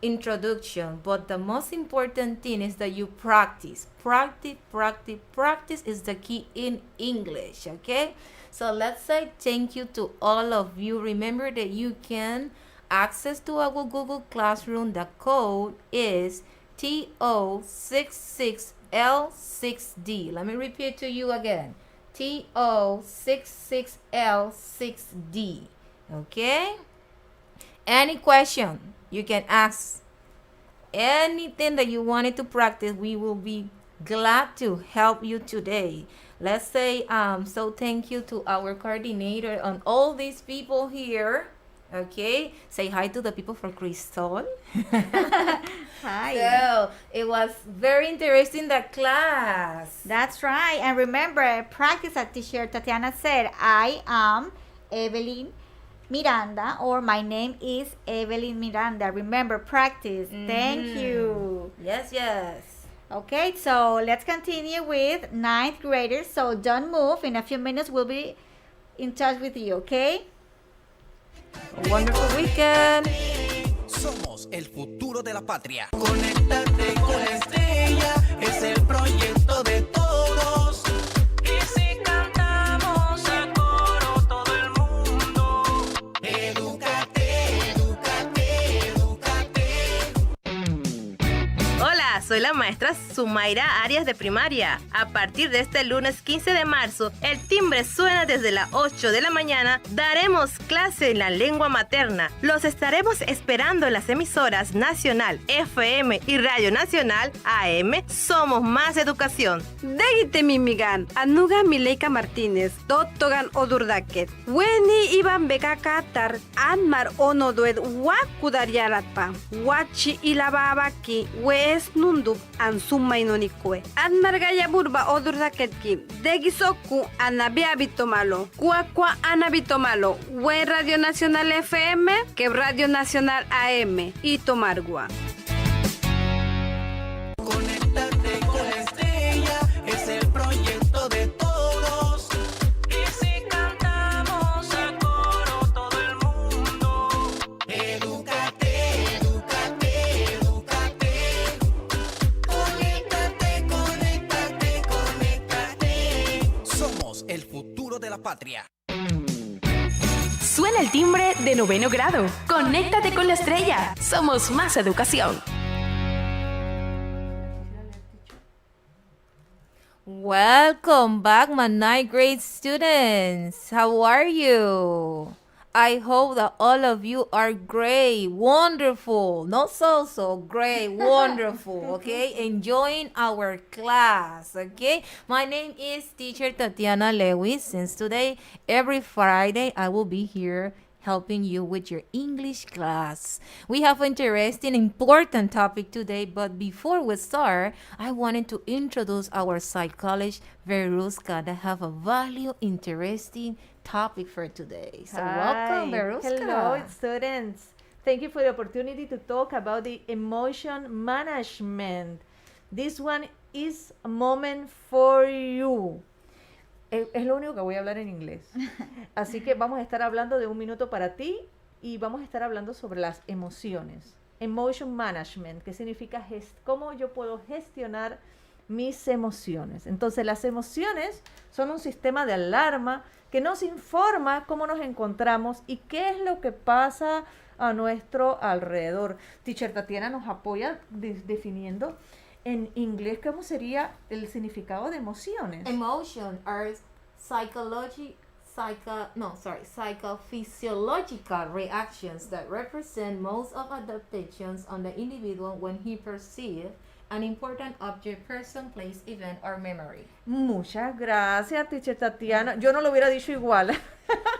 introduction. But the most important thing is that you practice. Practice is the key in English, okay? So let's say thank you to all of you. Remember that you can access to our Google Classroom. The code is TO66L6D. Let me repeat to you again. TO66L6D. Okay? Any question, you can ask. Anything that you wanted to practice, we will be glad to help you today. Let's say so thank you to our coordinator and all these people here. Okay, say hi to the people from Crisol. Hi. So, it was very interesting, the class. That's right. And remember, practice as teacher Tatiana said, I am Evelyn Miranda, or my name is Evelyn Miranda. Remember, practice. Thank you. Yes, yes. Okay, so let's continue with 9th graders. So don't move. In a few minutes, we'll be in touch with you, okay? A wonderful weekend. Somos el futuro de la patria. Conéctate con la estrella, es el proyecto de todos. Y si cantamos a coro todo el mundo, edúcate, edúcate, edúcate. Hola, soy la maestra Sumaira Arias de primaria. A partir de este lunes 15 de marzo, el timbre suena desde las 8 de la mañana. Daremos clase en la lengua materna. Los estaremos esperando en las emisoras Nacional FM y Radio Nacional AM. Somos Más Educación. Degite mimigan, anuga Mileika Martínez, Dottogan Odurdaket, Weni Iban Bekakatar, Anmar Onodued, Wakudariaratpa, Wachi Ilababaki, Wes Nundup, Ansuma Inonikwe, Anmar Gayaburba Odurdaketki, Degisoku, Anabiabitomalo, Cuacua Anabitomalo, We Radio Nacional FM, que Radio Nacional AM, y Tomargua. Conéctate con la estrella, es el proyecto de todos. Y si cantamos a coro todo el mundo, edúcate, edúcate, edúcate. Conéctate, conéctate, conéctate. Somos el futuro de la patria. Suena el timbre de 9º grado. Conéctate con la estrella. Somos Más Educación. Welcome back, my 9th grade students. How are you? I hope that all of you are great, wonderful, not so great, wonderful, okay? Enjoying our class, okay? My name is teacher Tatiana Lewis. Since today, every Friday, I will be here helping you with your English class. We have an interesting, important topic today, but before we start, I wanted to introduce our psychologist, Veruska, that have a value, interesting topic for today. So welcome, Veruska. Hello, students. Thank you for the opportunity to talk about the emotion management. This one is a moment for you. Es lo único que voy a hablar en inglés. Así que vamos a estar hablando de 1 minuto para ti y vamos a estar hablando sobre las emociones. Emotion management, que significa cómo yo puedo gestionar mis emociones. Entonces, las emociones son un sistema de alarma que nos informa cómo nos encontramos y qué es lo que pasa a nuestro alrededor. Teacher Tatiana nos apoya definiendo en inglés cómo sería el significado de emociones. Emotion are psychophysiological reactions that represent most of adaptations on the individual when he perceives an important object, person, place, event, or memory. Muchas gracias, teacher Tatiana. Yo no lo hubiera dicho igual.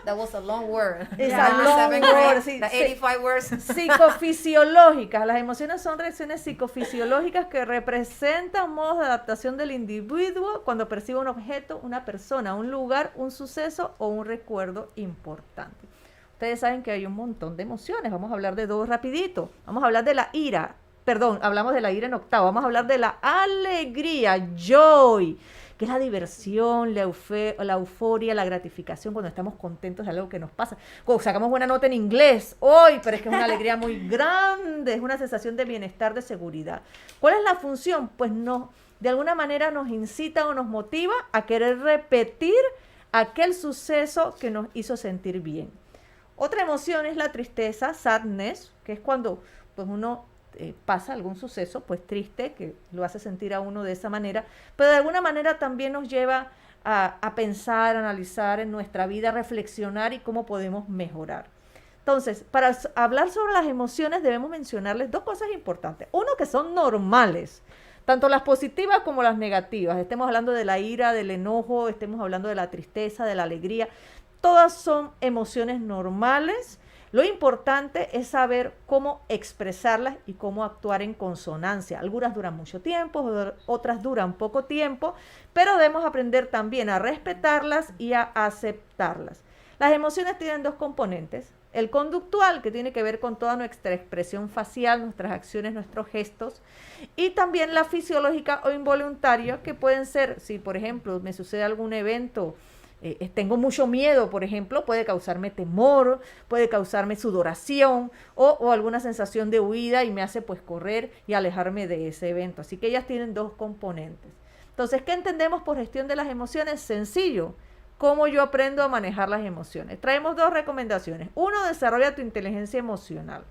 That was a long word. It's a long word. Sí, the 85 words. Psicofisiológicas. Las emociones son reacciones psicofisiológicas que representan modos de adaptación del individuo cuando percibe un objeto, una persona, un lugar, un suceso o un recuerdo importante. Ustedes saben que hay un montón de emociones. Vamos a hablar de 2 rapidito. Vamos a hablar de la ira. Perdón, hablamos de la ira en octavo. Vamos a hablar de la alegría, joy, que es la diversión, la euforia, la gratificación cuando estamos contentos de algo que nos pasa. Cuando sacamos buena nota en inglés, hoy, pero es que es una alegría muy grande, es una sensación de bienestar, de seguridad. ¿Cuál es la función? Pues de alguna manera nos incita o nos motiva a querer repetir aquel suceso que nos hizo sentir bien. Otra emoción es la tristeza, sadness, que es cuando pues uno pasa algún suceso pues triste que lo hace sentir a uno de esa manera, pero de alguna manera también nos lleva a pensar, a analizar en nuestra vida, reflexionar y cómo podemos mejorar. Entonces, para hablar sobre las emociones debemos mencionarles 2 cosas importantes. Uno, que son normales, tanto las positivas como las negativas. Estemos hablando de la ira, del enojo, estemos hablando de la tristeza, de la alegría. Todas son emociones normales. Lo importante es saber cómo expresarlas y cómo actuar en consonancia. Algunas duran mucho tiempo, otras duran poco tiempo, pero debemos aprender también a respetarlas y a aceptarlas. Las emociones tienen dos componentes. El conductual, que tiene que ver con toda nuestra expresión facial, nuestras acciones, nuestros gestos, y también la fisiológica o involuntaria, que pueden ser, si por ejemplo me sucede algún evento, tengo mucho miedo, por ejemplo, puede causarme temor, puede causarme sudoración o alguna sensación de huida y me hace pues correr y alejarme de ese evento. Así que ellas tienen dos componentes. Entonces, ¿qué entendemos por gestión de las emociones? Sencillo. ¿Cómo yo aprendo a manejar las emociones? Traemos dos recomendaciones. Uno, desarrolla tu inteligencia emocional.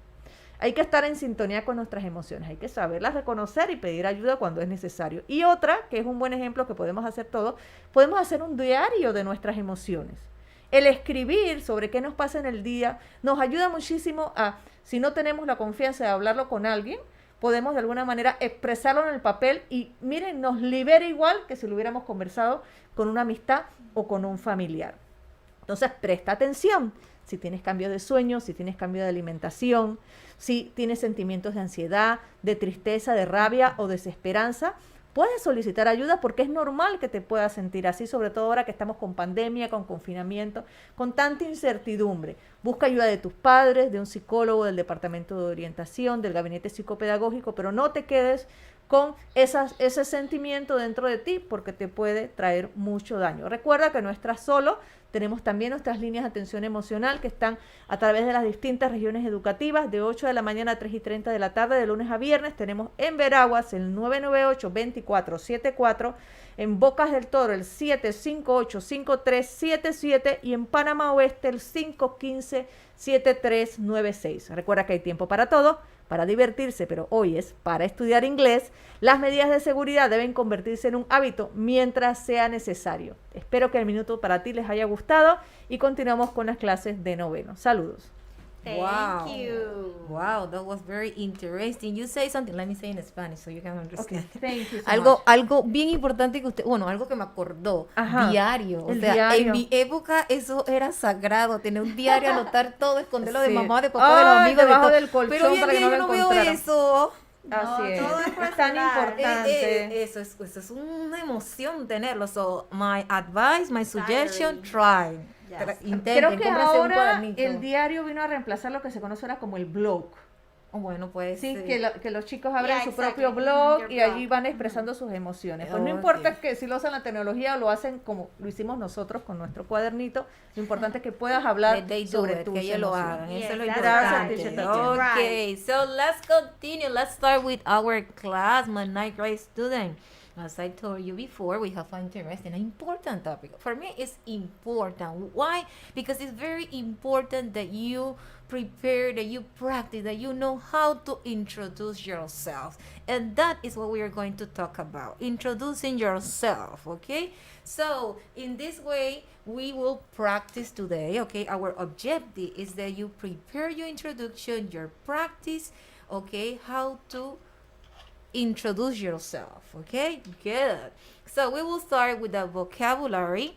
Hay que estar en sintonía con nuestras emociones, hay que saberlas reconocer y pedir ayuda cuando es necesario. Y otra, que es un buen ejemplo que podemos hacer todos, podemos hacer un diario de nuestras emociones. El escribir sobre qué nos pasa en el día nos ayuda muchísimo a, si no tenemos la confianza de hablarlo con alguien, podemos de alguna manera expresarlo en el papel y miren, nos libera igual que si lo hubiéramos conversado con una amistad o con un familiar. Entonces, presta atención. Si tienes cambio de sueño, si tienes cambio de alimentación, si tienes sentimientos de ansiedad, de tristeza, de rabia o desesperanza, puedes solicitar ayuda porque es normal que te puedas sentir así, sobre todo ahora que estamos con pandemia, con confinamiento, con tanta incertidumbre. Busca ayuda de tus padres, de un psicólogo, del departamento de orientación, del gabinete psicopedagógico, pero no te quedes con ese sentimiento dentro de ti porque te puede traer mucho daño. Recuerda que no estás solo, tenemos también nuestras líneas de atención emocional que están a través de las distintas regiones educativas de 8 de la mañana a 3:30 de la tarde, de lunes a viernes. Tenemos en Veraguas el 998-2474, en Bocas del Toro el 758-5377 y en Panamá Oeste el 515-7396. Recuerda que hay tiempo para todo, para divertirse, pero hoy es para estudiar inglés. Las medidas de seguridad deben convertirse en un hábito mientras sea necesario. Espero que el minuto para ti les haya gustado y continuamos con las clases de noveno. Saludos. Thank you. Wow, that was very interesting. You say something, let me say in Spanish so you can understand. Okay, thank you so Algo bien importante que usted, algo que me acordó, diario. O sea, diario. En mi época eso era sagrado, tener un diario, anotar todo, esconderlo de Sí. mamá, de papá, de los amigos, de debajo todo. del colchón Pero hoy en para que día no yo lo no veo encontraran. eso. Así es. todo es Es tan personal. importante. Eso es una emoción tenerlo. So, my advice, my suggestion, try. Yes. Intenten, Creo que cómprense un ahora cuadernito. el diario vino a reemplazar lo que se conoce ahora como el blog. Bueno, pues Sí, que los chicos abren Yeah, su exactly. propio blog Your y blog. allí van expresando sus emociones. Pues no Okay. importa que si lo hacen la tecnología o lo hacen como lo hicimos nosotros con nuestro cuadernito, lo importante es que puedas hablar That they do sobre it, tus que ellos lo emociones. hagan. Yes, Eso es lo that's importante. right, teacher. Okay, so let's continue. Let's start with our class, my ninth grade student. As I told you before, we have an interesting and important topic. For me, it's important. Why? Because it's very important that you prepare, that you practice, that you know how to introduce yourself. And that is what we are going to talk about, introducing yourself, okay? So, in this way, we will practice today, okay? Our objective is that you prepare your introduction, your practice, okay? How to introduce yourself, okay? Good. So we will start with the vocabulary,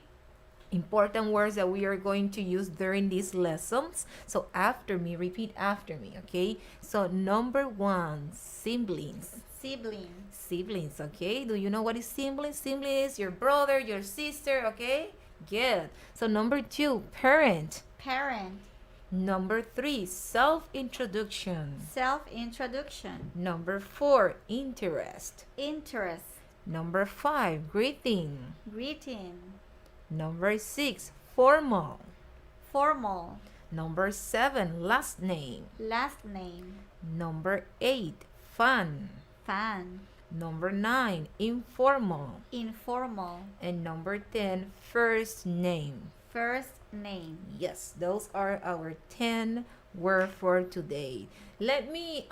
important words that we are going to use during these lessons. So after me, repeat after me, okay? So number 1, siblings. Siblings, okay? Do you know what is siblings? Siblings is your brother, your sister, okay? Good. So number 2, parent. Number 3, self-introduction. Number 4, interest. Number 5, greeting. Number 6, formal. Number 7, last name. Number 8, fun. Number 9, informal. And number 10, first name. Yes, those are our 10 words for today. Let me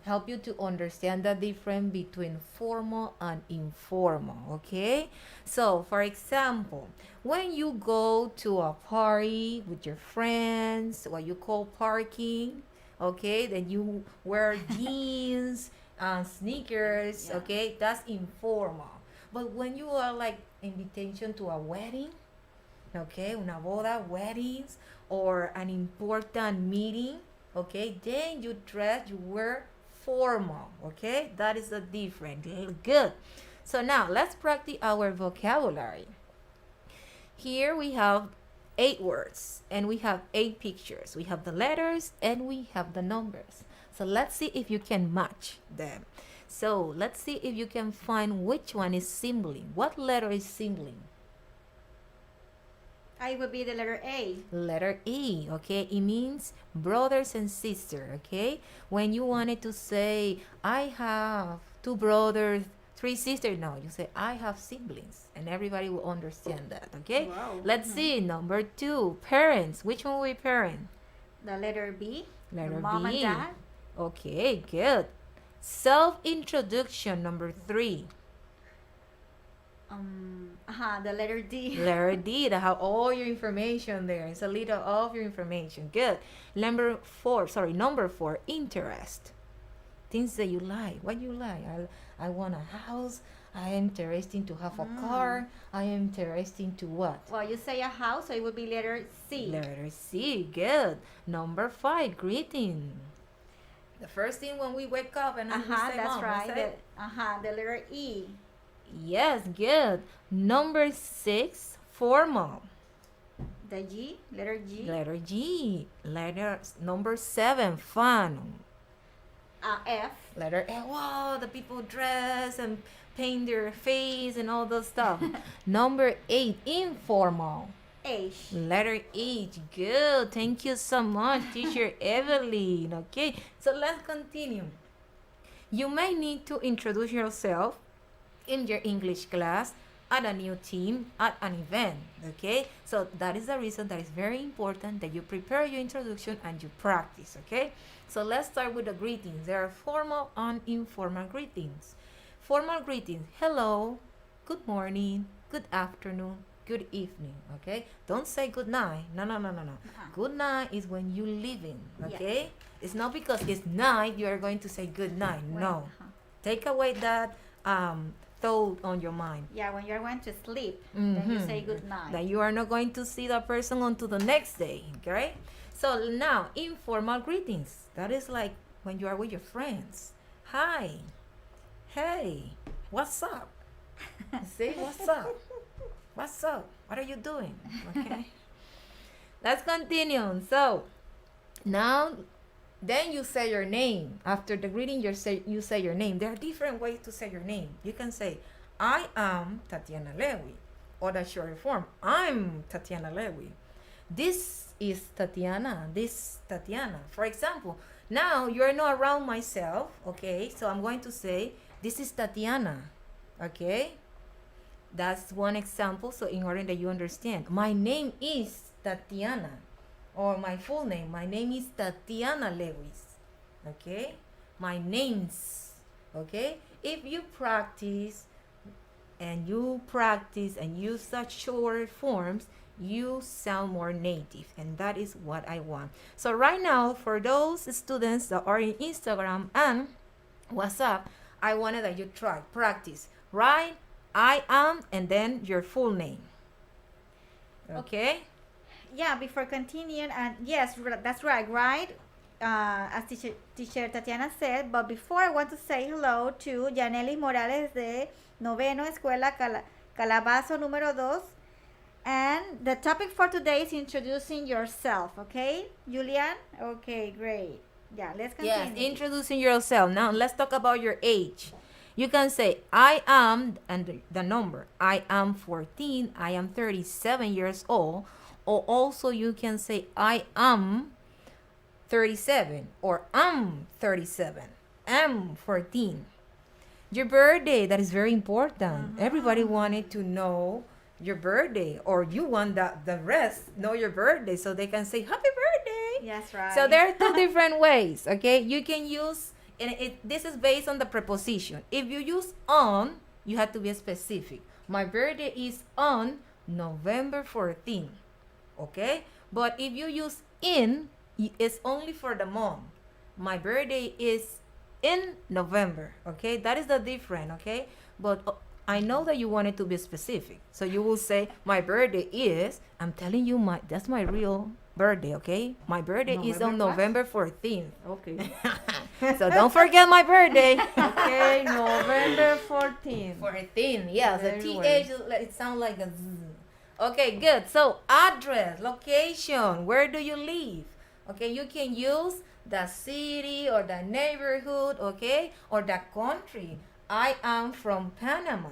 help you to understand the difference between formal and informal, okay? So, for example, when you go to a party with your friends, what you call parking, okay, then you wear jeans and sneakers, okay, that's informal. But when you are like invitation to a wedding, okay, una boda, weddings, or an important meeting, okay, then you wear formal, okay? That is the difference. Good. So now let's practice our vocabulary. Here we have 8 words and we have 8 pictures. We have the letters and we have the numbers. So let's see if you can match them. So let's see if you can find which one is sibling. What letter is sibling? I would be the letter A. Letter E, okay? It means brothers and sisters, okay? When you wanted to say, I have 2 brothers, 3 sisters, no, you say, I have siblings, and everybody will understand that, okay? Wow. Let's see, number 2, parents. Which one will be parent? The letter B. Letter Mom B. and dad. Okay, good. Self-introduction, number 3. The letter D. Letter D, that have all your information there. It's a little of your information. Good. Number 4, interest. Things that you like. What you like? I want a house. I am interested to have a car. I am interested to what? Well, you say a house, so it would be letter C. Letter C. Good. Number 5, greeting. The first thing when we wake up and we say, that's Mom, right. The letter E. Yes, good. Number 6, formal. The G, letter G. Letter G. Number 7, fun. F. Letter F. Wow, the people dress and paint their face and all those stuff. Number 8, informal. H. Letter H. Good. Thank you so much, Teacher Evelyn. Okay, so let's continue. You may need to introduce yourself in your English class, at a new team, at an event, okay? So that is the reason that it's very important that you prepare your introduction and you practice, okay? So let's start with the greetings. There are formal and informal greetings. Formal greetings, hello, good morning, good afternoon, good evening, okay? Don't say good night. No. Good night is when you leaving, okay? Yes. It's not because it's night you are going to say good night. No. Take away that thought on your mind. Yeah, when you're going to sleep, then you say good night. That you are not going to see that person until the next day, okay? So now, informal greetings. That is like when you are with your friends. Hi. Hey. What's up? See, what's up? What's up? What are you doing? Okay. Let's continue. So now, then you say your name. After the greeting, you say your name. There are different ways to say your name. You can say, I am Tatiana Lewy. Or the short form, I'm Tatiana Lewy. This is Tatiana. This Tatiana. For example, now you're not around myself, okay? So I'm going to say, this is Tatiana, okay? That's one example. So in order that you understand, my name is Tatiana. Or my full name, my name is Tatiana Lewis, okay? My names, okay? If you practice and use such short forms, you sound more native, and that is what I want. So right now, for those students that are in Instagram and WhatsApp, I wanted that you practice. Write, I am, and then your full name, okay? Yeah, before continuing, and yes, that's right, right? As teacher Tatiana said, but before I want to say hello to Yaneli Morales de Noveno Escuela Calabazo número 2. And the topic for today is introducing yourself, okay? Julian? Okay, great. Yeah, let's continue. Yes, introducing yourself. Now, let's talk about your age. You can say, I am, and the number. I am 14, I am 37 years old. Or also you can say, I am 37 or I'm 37, I'm 14. Your birthday, that is very important. Everybody wanted to know your birthday, or you want the rest know your birthday so they can say happy birthday. Yes, right. So there are 2 different ways, okay? You can use, and this is based on the preposition. If you use on, you have to be specific. My birthday is on November 14th. Okay, but if you use in, it's only for the month. My birthday is in November. Okay, that is the difference. Okay, but I know that you wanted to be specific. So you will say, my birthday is, I'm telling you, that's my real birthday, okay? My birthday is on November 14th. Okay. So don't forget my birthday. Okay, November 14th. 14, yes. The Very TH, it sounds like a Z. Okay, good. So address, location, where do you live? Okay, you can use the city or the neighborhood, okay, or the country. I am from Panama.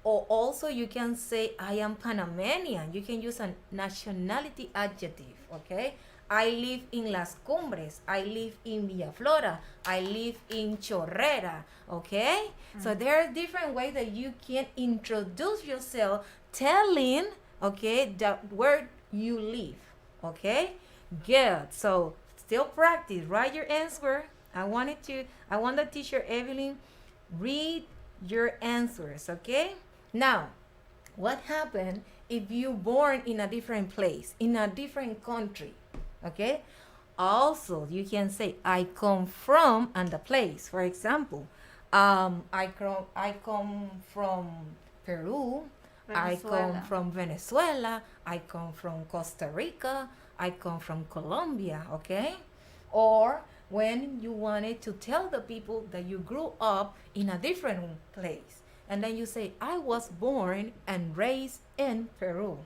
Or also you can say I am Panamanian. You can use a nationality adjective, okay? I live in Las Cumbres. I live in Villaflora. I live in Chorrera, okay? So there are different ways that you can introduce yourself telling, okay, where you live, okay? Good. So still practice. Write your answer. I want the teacher Evelyn read your answers, okay? Now, what happened if you born in a different place, in a different country, okay? Also, you can say, I come from and the place. For example, I come from Peru. I come from Venezuela. I come from Costa Rica. I come from Colombia, okay? Or when you wanted to tell the people that you grew up in a different place. And then you say, I was born and raised in Peru.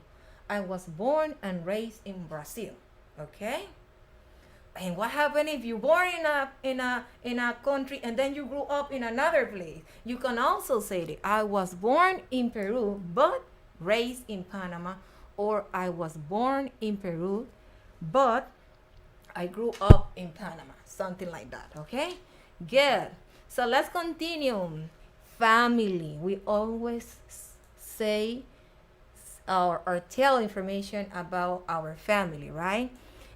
I was born and raised in Brazil, okay? And what happened if you born in a country and then you grew up in another place? You can also say that I was born in Peru but raised in Panama, or I was born in Peru but I grew up in Panama, something like that, okay? Good. So let's continue. Family. We always say or tell information about our family, right?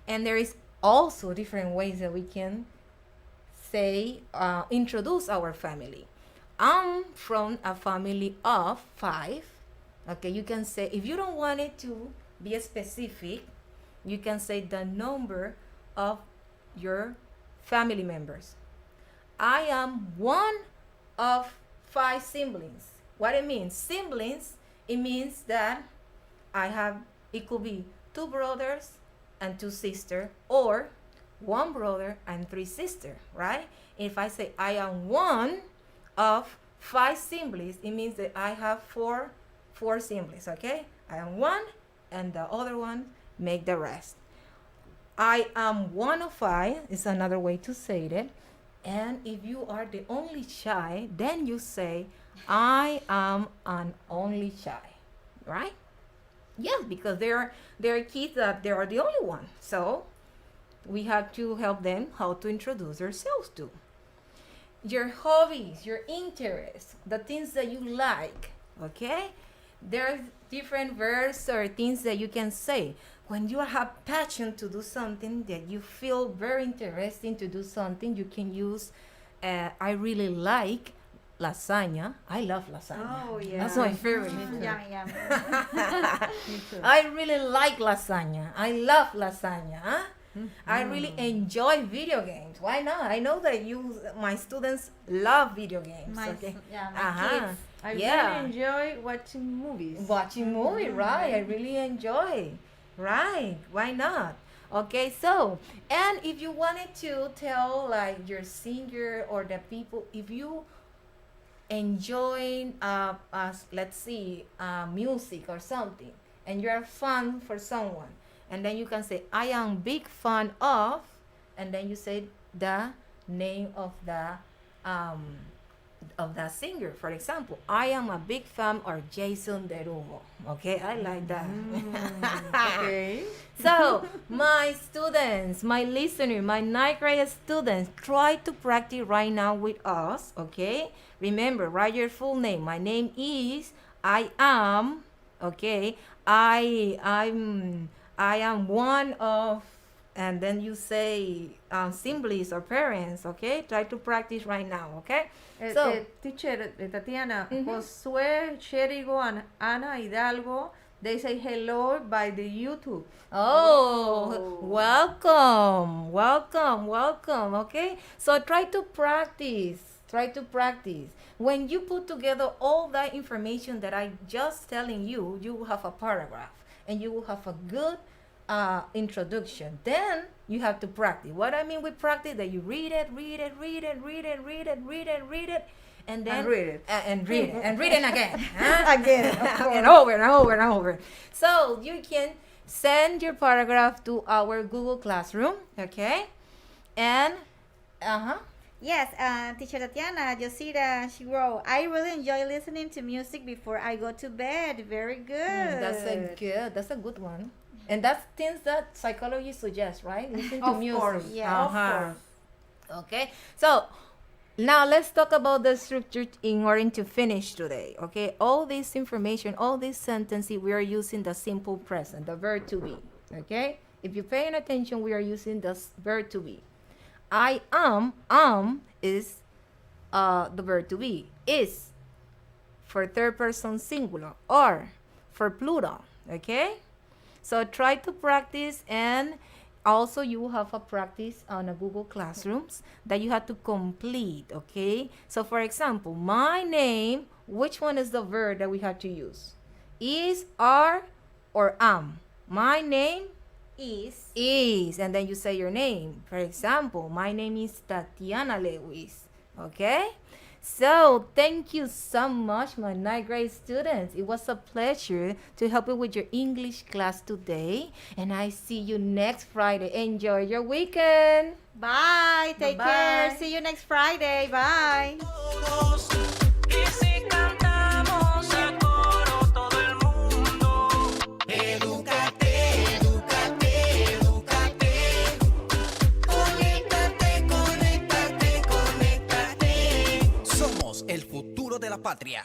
And there is also different ways that we can say, introduce our family. I'm from a family of 5. Okay, you can say, if you don't want it to be specific, you can say the number of your family members. I am one of 5 siblings. What it means? Siblings, it means that it could be 2 brothers and 2 sisters, or 1 brother and 3 sisters, right? If I say I am one of 5 siblings, it means that I have 4 siblings, okay? I am one, and the other one make the rest. I am one of 5 is another way to say it. And if you are the only child, then you say, I am an only child, right? Yes, because there are kids that they are the only one. So we have to help them how to introduce themselves to. Your hobbies, your interests, the things that you like, okay? There are different verbs or things that you can say. When you have passion to do something that you feel very interesting to do something, you can use, I really like lasagna. I love lasagna. Oh, yeah. That's my favorite. Yummy, yummy. Me too. I really like lasagna. I love lasagna. Huh? I really enjoy video games. Why not? I know that my students love video games. My okay. kids. I really enjoy watching movies. Watching movie, right? I really enjoy. Right, why not? Okay, so, and if you wanted to tell like your singer or the people, if you enjoy let's see, music or something, and you're a fan for someone, and then you can say, I am big fan of, and then you say the name of the singer. For example, I am a big fan of Jason Derulo. Okay, I like that. Okay. So, my students, my listeners, my 9th grade students, try to practice right now with us, okay? Remember, write your full name. My name is, I am, okay? I am one of, and then you say siblings or parents, okay? Try to practice right now, okay? Teacher Tatiana, Josué, Sherigo, and Ana Hidalgo, they say hello by the YouTube. Oh, welcome, okay? So try to practice Try to practice. When you put together all that information that I just telling you, you will have a paragraph and you will have a good introduction. Then you have to practice. What I mean with practice, that you read it, and then read it again. Again, and over. So you can send your paragraph to our Google Classroom, okay? And Yes, Teacher Tatiana, Yosira, she wrote, I really enjoy listening to music before I go to bed. Very good. That's a good one. And that's things that psychology suggests, right? Listen to music. Course. Yeah, Of course. Okay, so now let's talk about the structure in order to finish today. Okay, all this information, all these sentences, we are using the simple present, the verb to be. Okay, if you're paying attention, we are using the verb to be. I am is the verb to be. Is for third person singular, or for plural. Okay, so try to practice, and also you will have a practice on a Google Classrooms that you have to complete. Okay, so for example, my name, which one is the verb that we have to use? Is, are, or am? My name is, and then you say your name. For example, my name is Tatiana Lewis. Okay, so thank you so much, my ninth grade students. It was a pleasure to help you with your English class today, and I see you next Friday. Enjoy your weekend. Bye. Take Bye-bye. care. See you next Friday. Bye. Y si cantamos a coro todo el mundo, edúcate, edúcate, edúcate, conéctate, conéctate, conéctate. Somos el futuro de la patria.